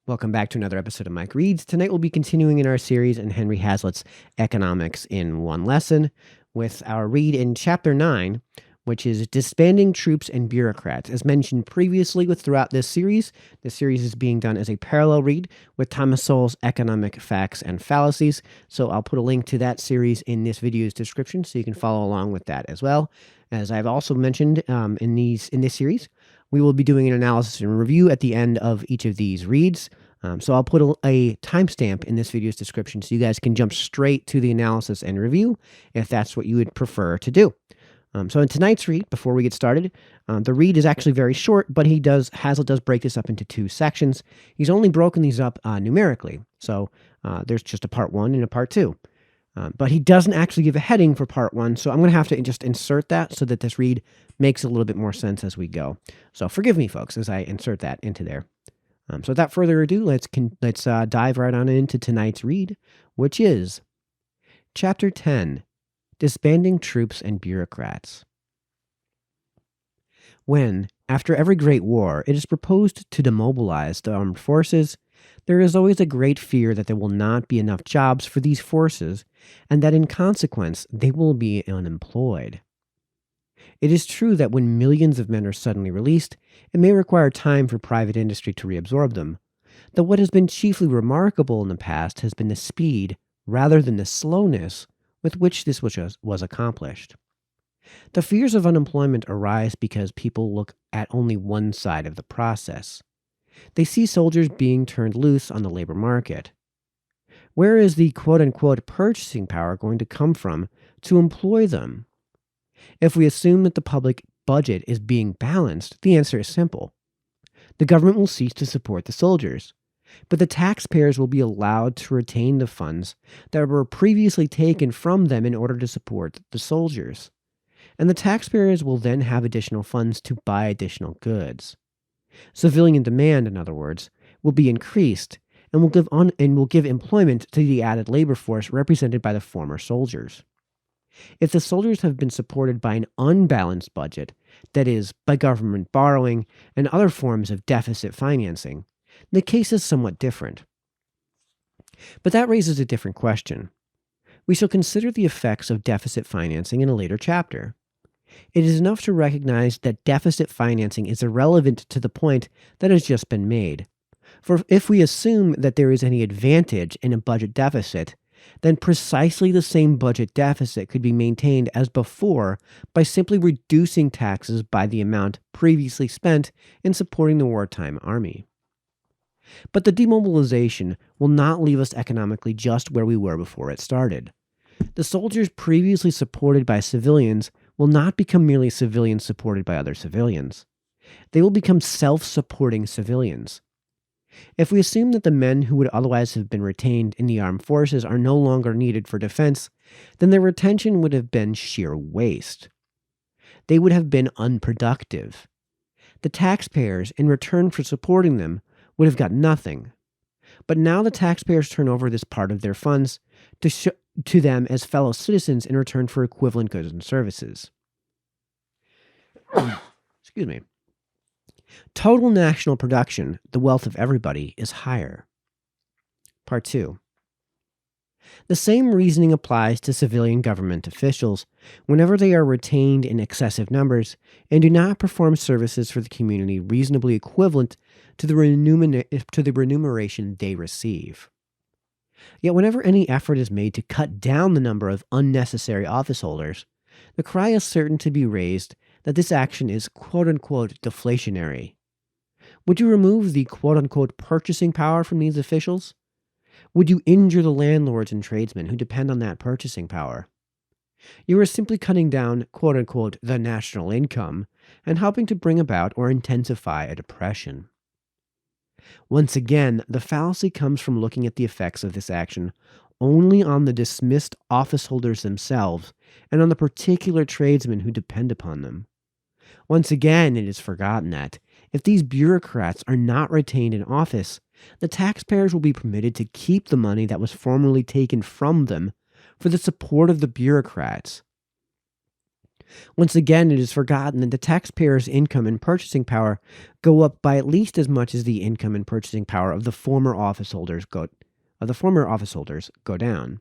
Welcome back to another episode of Mike Reads. Tonight we'll be continuing in our series in Henry Hazlitt's Economics in One Lesson with our read in Chapter 9, which is Disbanding Troops and Bureaucrats. As mentioned previously throughout this series is being done as a parallel read with Thomas Sowell's Economic Facts and Fallacies. So I'll put a link to that series in this video's description so you can follow along with that as well. As I've also mentioned in this series, we will be doing an analysis and review at the end of each of these reads. So I'll put a timestamp in this video's description so you guys can jump straight to the analysis and review if that's what you would prefer to do. So in tonight's read, before we get started, the read is actually very short, but Hazlitt does break this up into two sections. He's only broken these up numerically. So there's just a part 1 and a part 2. But he doesn't actually give a heading for part 1, so I'm going to have to just insert that so that this read makes a little bit more sense as we go. So forgive me, folks, as I insert that into there. So without further ado, let's dive right on into tonight's read, which is Chapter 10, Disbanding Troops and Bureaucrats. When, after every great war, it is proposed to demobilize the armed forces, there is always a great fear that there will not be enough jobs for these forces, and that in consequence they will be unemployed. It is true that when millions of men are suddenly released, it may require time for private industry to reabsorb them, though what has been chiefly remarkable in the past has been the speed, rather than the slowness, with which this was accomplished. The fears of unemployment arise because people look at only one side of the process. They see soldiers being turned loose on the labor market. Where is the quote-unquote purchasing power going to come from to employ them? If we assume that the public budget is being balanced, the answer is simple. The government will cease to support the soldiers, but the taxpayers will be allowed to retain the funds that were previously taken from them in order to support the soldiers. And the taxpayers will then have additional funds to buy additional goods. Civilian demand, in other words, will be increased and will give employment to the added labor force represented by the former soldiers. If the soldiers have been supported by an unbalanced budget, that is, by government borrowing and other forms of deficit financing, the case is somewhat different. But that raises a different question. We shall consider the effects of deficit financing in a later chapter. It is enough to recognize that deficit financing is irrelevant to the point that has just been made. For if we assume that there is any advantage in a budget deficit, then precisely the same budget deficit could be maintained as before by simply reducing taxes by the amount previously spent in supporting the wartime army. But the demobilization will not leave us economically just where we were before it started. The soldiers previously supported by civilians will not become merely civilians supported by other civilians. They will become self-supporting civilians. If we assume that the men who would otherwise have been retained in the armed forces are no longer needed for defense, then their retention would have been sheer waste. They would have been unproductive. The taxpayers, in return for supporting them, would have got nothing. But now the taxpayers turn over this part of their funds to them as fellow citizens in return for equivalent goods and services. Excuse me. Total national production, the wealth of everybody, is higher. Part 2. The same reasoning applies to civilian government officials whenever they are retained in excessive numbers and do not perform services for the community reasonably equivalent to the remuneration they receive. Yet whenever any effort is made to cut down the number of unnecessary office holders, the cry is certain to be raised that this action is quote-unquote deflationary. Would you remove the quote-unquote purchasing power from these officials? Would you injure the landlords and tradesmen who depend on that purchasing power? You are simply cutting down quote-unquote the national income and helping to bring about or intensify a depression. Once again, the fallacy comes from looking at the effects of this action only on the dismissed office holders themselves and on the particular tradesmen who depend upon them. Once again, it is forgotten that, if these bureaucrats are not retained in office, the taxpayers will be permitted to keep the money that was formerly taken from them for the support of the bureaucrats. Once again, it is forgotten that the taxpayer's income and purchasing power go up by at least as much as the income and purchasing power of the former office holders go down.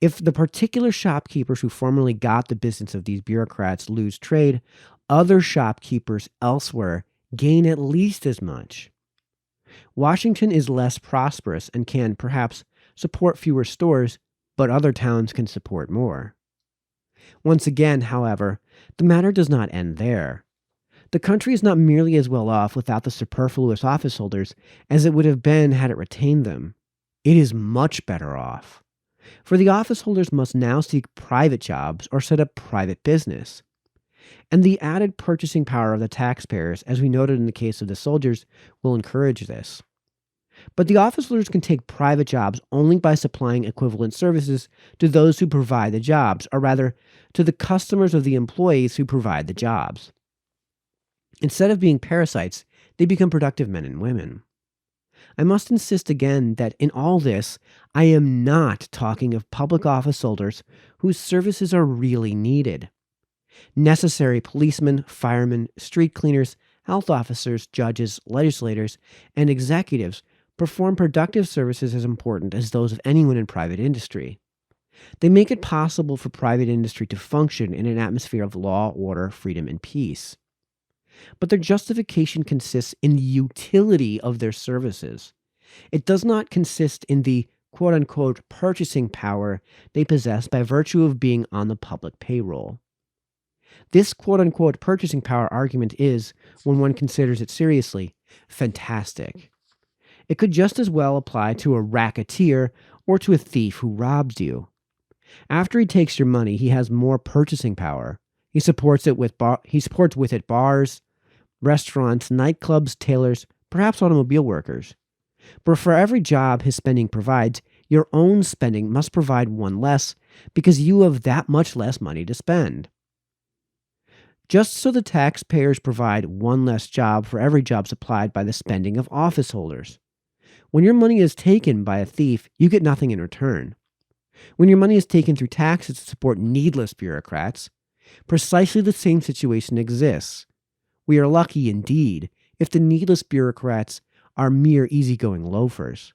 If the particular shopkeepers who formerly got the business of these bureaucrats lose trade, other shopkeepers elsewhere gain at least as much. Washington is less prosperous and can perhaps support fewer stores, but other towns can support more. Once again, however, the matter does not end there. The country is not merely as well off without the superfluous office holders as it would have been had it retained them. It is much better off. For the office holders must now seek private jobs or set up private business. And the added purchasing power of the taxpayers, as we noted in the case of the soldiers, will encourage this. But the office holders can take private jobs only by supplying equivalent services to those who provide the jobs, or rather, to the customers of the employees who provide the jobs. Instead of being parasites, they become productive men and women. I must insist again that in all this, I am not talking of public office holders whose services are really needed. Necessary policemen, firemen, street cleaners, health officers, judges, legislators, and executives perform productive services as important as those of anyone in private industry. They make it possible for private industry to function in an atmosphere of law, order, freedom, and peace. But their justification consists in the utility of their services. It does not consist in the quote-unquote purchasing power they possess by virtue of being on the public payroll. This quote-unquote purchasing power argument is, when one considers it seriously, fantastic. It could just as well apply to a racketeer or to a thief who robs you. After he takes your money, he has more purchasing power. He supports with it bars, restaurants, nightclubs, tailors, perhaps automobile workers. But for every job his spending provides, your own spending must provide one less because you have that much less money to spend. Just so the taxpayers provide one less job for every job supplied by the spending of office holders. When your money is taken by a thief, you get nothing in return. When your money is taken through taxes to support needless bureaucrats, precisely the same situation exists. We are lucky indeed if the needless bureaucrats are mere easygoing loafers.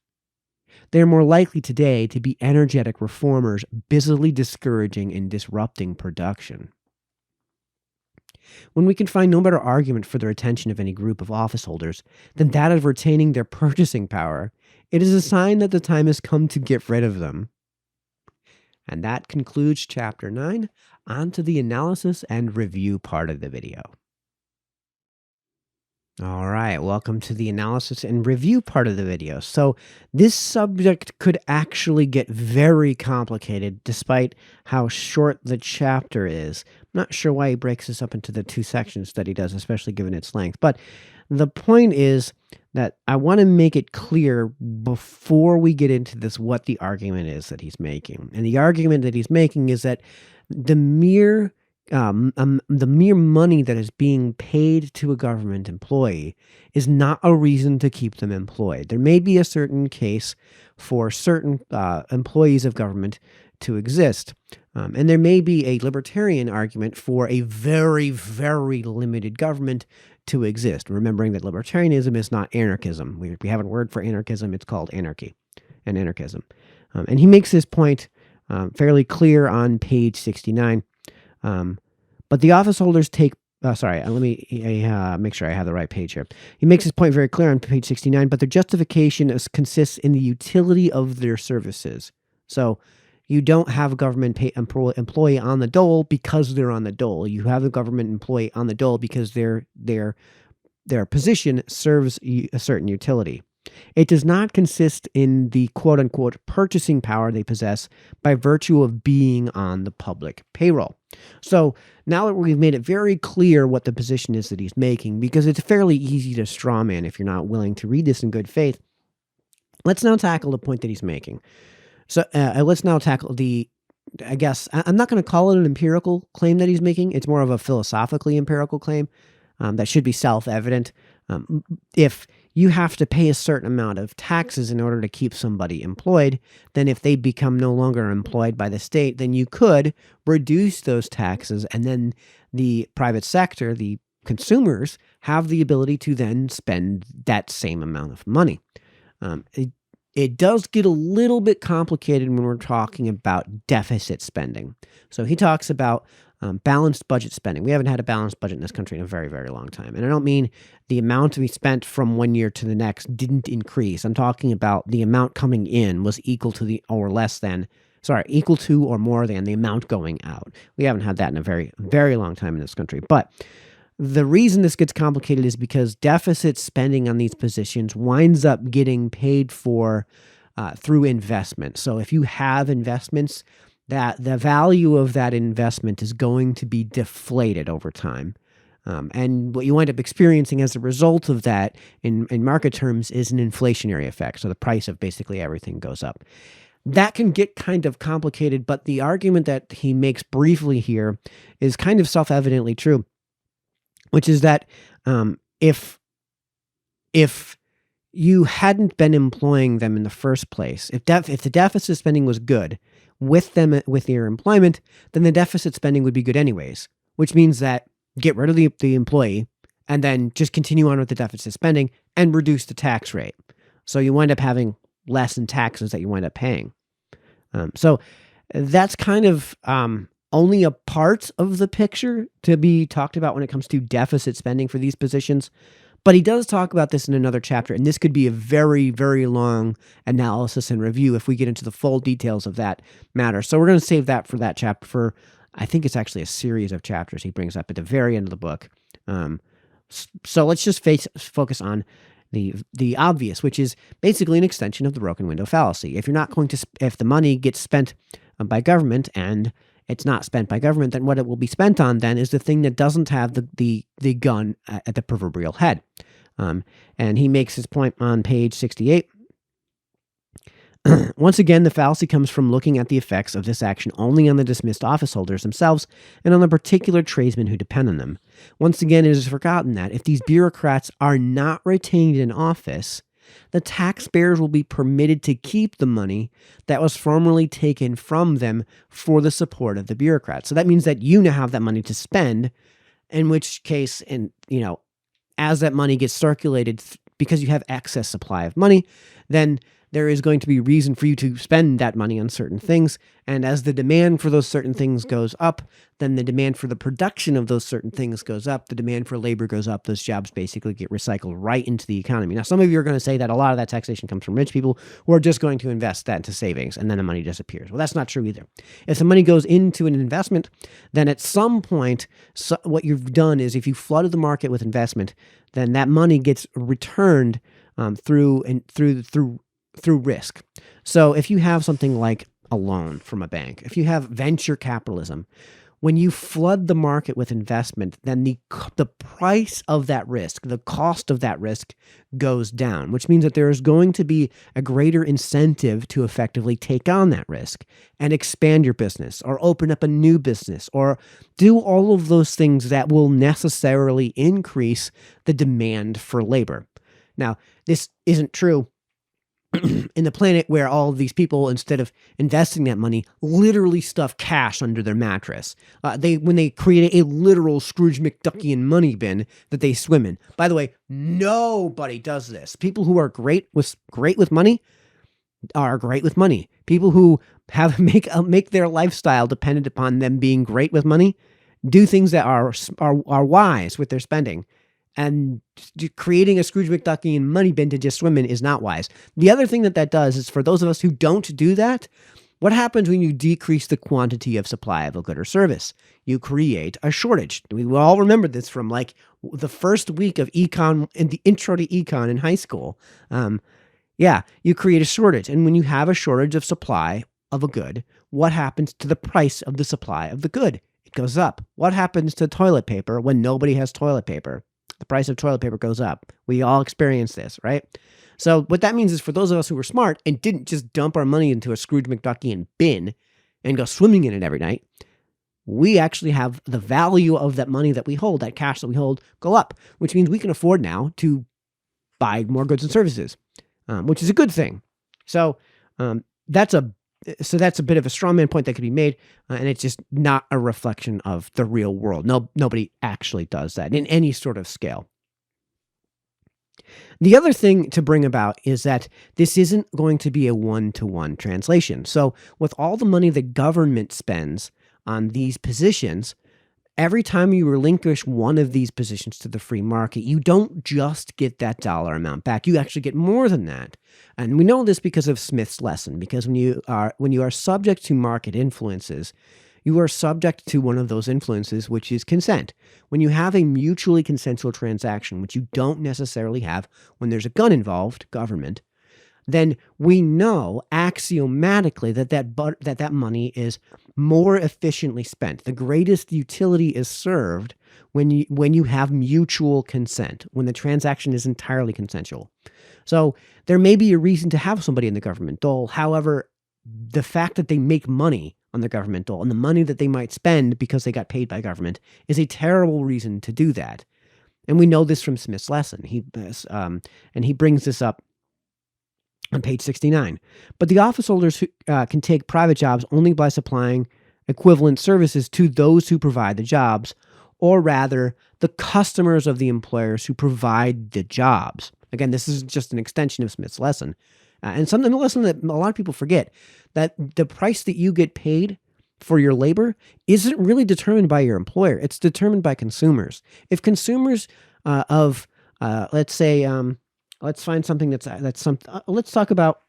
They are more likely today to be energetic reformers busily discouraging and disrupting production. When we can find no better argument for the retention of any group of office holders than that of retaining their purchasing power, it is a sign that the time has come to get rid of them. And that concludes Chapter 9. On to the analysis and review part of the video. All right, welcome to the analysis and review part of the video. So this subject could actually get very complicated despite how short the chapter is. I'm not sure why he breaks this up into the two sections that he does, especially given its length. But the point is that I want to make it clear before we get into this what the argument is that he's making. And the argument that he's making is that the mere money that is being paid to a government employee is not a reason to keep them employed. There may be a certain case for certain employees of government to exist. And there may be a libertarian argument for a very, very limited government to exist, remembering that libertarianism is not anarchism. We have a word for anarchism. It's called anarchy and anarchism. And he makes this point fairly clear on page 69. But the office holders take, let me make sure I have the right page here. He makes his point very clear on page 69, but their justification consists in the utility of their services. So you don't have a government employee on the dole because they're on the dole. You have a government employee on the dole because their position serves a certain utility. It does not consist in the quote-unquote purchasing power they possess by virtue of being on the public payroll. So now that we've made it very clear what the position is that he's making, because it's fairly easy to straw man if you're not willing to read this in good faith, let's now tackle the point that he's making. So let's now tackle I'm not going to call it an empirical claim that he's making. It's more of a philosophically empirical claim that should be self-evident. If you have to pay a certain amount of taxes in order to keep somebody employed. Then if they become no longer employed by the state, then you could reduce those taxes, and then the private sector, the consumers, have the ability to then spend that same amount of money. It does get a little bit complicated when we're talking about deficit spending. So he talks about balanced budget spending. We haven't had a balanced budget in this country in a very, very long time. And I don't mean the amount we spent from one year to the next didn't increase. I'm talking about the amount coming in was equal to equal to or more than the amount going out. We haven't had that in a very, very long time in this country. But the reason this gets complicated is because deficit spending on these positions winds up getting paid for through investment. So if you have investments, that the value of that investment is going to be deflated over time. And what you wind up experiencing as a result of that in market terms is an inflationary effect. So the price of basically everything goes up. That can get kind of complicated, but the argument that he makes briefly here is kind of self-evidently true, which is that if you hadn't been employing them in the first place, if the deficit spending was good with your employment, then the deficit spending would be good anyways, which means that get rid of the employee and then just continue on with the deficit spending and reduce the tax rate. So you wind up having less in taxes that you wind up paying. So that's kind of only a part of the picture to be talked about when it comes to deficit spending for these positions. But he does talk about this in another chapter, and this could be a very, very long analysis and review if we get into the full details of that matter. So we're going to save that for that chapter for, I think it's actually a series of chapters he brings up at the very end of the book. So let's just focus on the obvious, which is basically an extension of the broken window fallacy. If the money gets spent by government and it's not spent by government, then what it will be spent on then is the thing that doesn't have the gun at the proverbial head. And he makes his point on page 68. Once again, the fallacy comes from looking at the effects of this action only on the dismissed office holders themselves and on the particular tradesmen who depend on them. Once again, it is forgotten that if these bureaucrats are not retained in office, the taxpayers will be permitted to keep the money that was formerly taken from them for the support of the bureaucrats. So that means that you now have that money to spend, in which case, as that money gets circulated, because you have excess supply of money, then there is going to be reason for you to spend that money on certain things. And as the demand for those certain things goes up, then the demand for the production of those certain things goes up. The demand for labor goes up. Those jobs basically get recycled right into the economy. Now, some of you are going to say that a lot of that taxation comes from rich people who are just going to invest that into savings, and then the money disappears. Well, that's not true either. If the money goes into an investment, then at some point, what you've done is if you flooded the market with investment, then that money gets returned through risk. So if you have something like a loan from a bank, if you have venture capitalism, when you flood the market with investment, then the price of that risk, the cost of that risk goes down, which means that there is going to be a greater incentive to effectively take on that risk and expand your business or open up a new business or do all of those things that will necessarily increase the demand for labor. Now, this isn't true in the planet where all of these people, instead of investing that money, literally stuff cash under their mattress. When they create a literal Scrooge McDuckian money bin that they swim in. By the way, nobody does this. People who are great with money are great with money. People who make their lifestyle dependent upon them being great with money do things that are wise with their spending. And creating a Scrooge McDuckian money bin to just swim in is not wise. The other thing that does is for those of us who don't do that, what happens when you decrease the quantity of supply of a good or service? You create a shortage. We all remember this from like the first week of econ in the intro to econ in high school. You create a shortage. And when you have a shortage of supply of a good, what happens to the price of the supply of the good? It goes up. What happens to toilet paper when nobody has toilet paper? The price of toilet paper goes up. We all experience this, right? So what that means is for those of us who were smart and didn't just dump our money into a Scrooge McDuckian bin and go swimming in it every night, we actually have the value of that money that we hold, that cash that we hold, go up, which means we can afford now to buy more goods and services, which is a good thing. So that's a bit of a strawman point that could be made, and it's just not a reflection of the real world. Nobody actually does that in any sort of scale. The other thing to bring about is that this isn't going to be a one-to-one translation. So with all the money the government spends on these positions, every time you relinquish one of these positions to the free market, you don't just get that dollar amount back. You actually get more than that. And we know this because of Smith's lesson, because when you are subject to market influences, you are subject to one of those influences, which is consent. When you have a mutually consensual transaction, which you don't necessarily have when there's a gun involved, government, then we know axiomatically that money is more efficiently spent. The greatest utility is served when you have mutual consent, when the transaction is entirely consensual. So there may be a reason to have somebody in the government dole. However, the fact that they make money on the government dole and the money that they might spend because they got paid by government is a terrible reason to do that. And we know this from Smith's lesson. He brings this up on page 69. But the office holders who, can take private jobs only by supplying equivalent services to those who provide the jobs, or rather, the customers of the employers who provide the jobs. Again, this is just an extension of Smith's lesson. And something, a lesson that a lot of people forget, that the price that you get paid for your labor isn't really determined by your employer. It's determined by consumers. If consumers let's say, let's find something let's talk about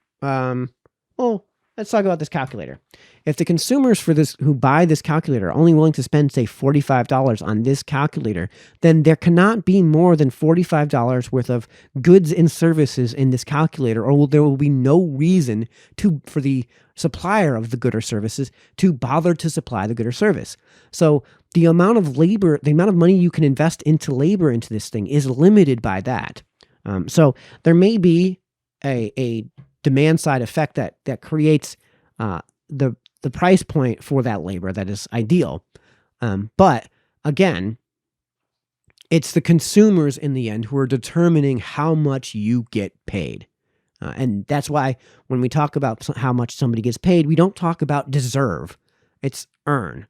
this calculator. If the consumers who buy this calculator are only willing to spend, say, $45 on this calculator, then there cannot be more than $45 worth of goods and services in this calculator, or there will be no reason for the supplier of the good or services to bother to supply the good or service. So the amount of labor, the amount of money you can invest into labor into this thing is limited by that. So there may be a demand side effect that creates the price point for that labor that is ideal. But again, it's the consumers in the end who are determining how much you get paid. And that's why when we talk about how much somebody gets paid, we don't talk about deserve. It's earn.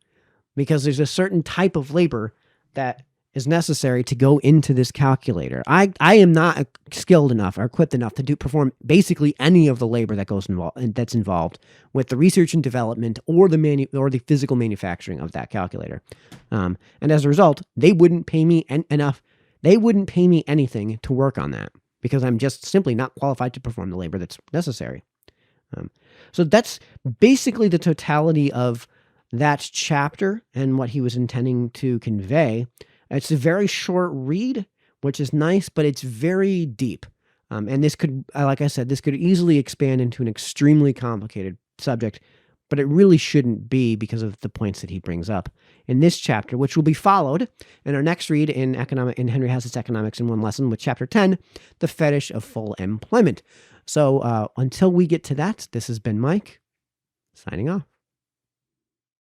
Because there's a certain type of labor that is necessary to go into this calculator. I am not skilled enough or equipped enough to perform basically any of the labor that's involved with the research and development or the physical manufacturing of that calculator. And as a result, they wouldn't pay me enough. They wouldn't pay me anything to work on that because I'm just simply not qualified to perform the labor that's necessary. So that's basically the totality of that chapter and what he was intending to convey. It's a very short read, which is nice, but it's very deep. And this could, like I said, this could easily expand into an extremely complicated subject, but it really shouldn't be because of the points that he brings up in this chapter, which will be followed in our next read in Henry Hazlitt's Economics in One Lesson with Chapter 10, The Fetish of Full Employment. So until we get to that, this has been Mike, signing off.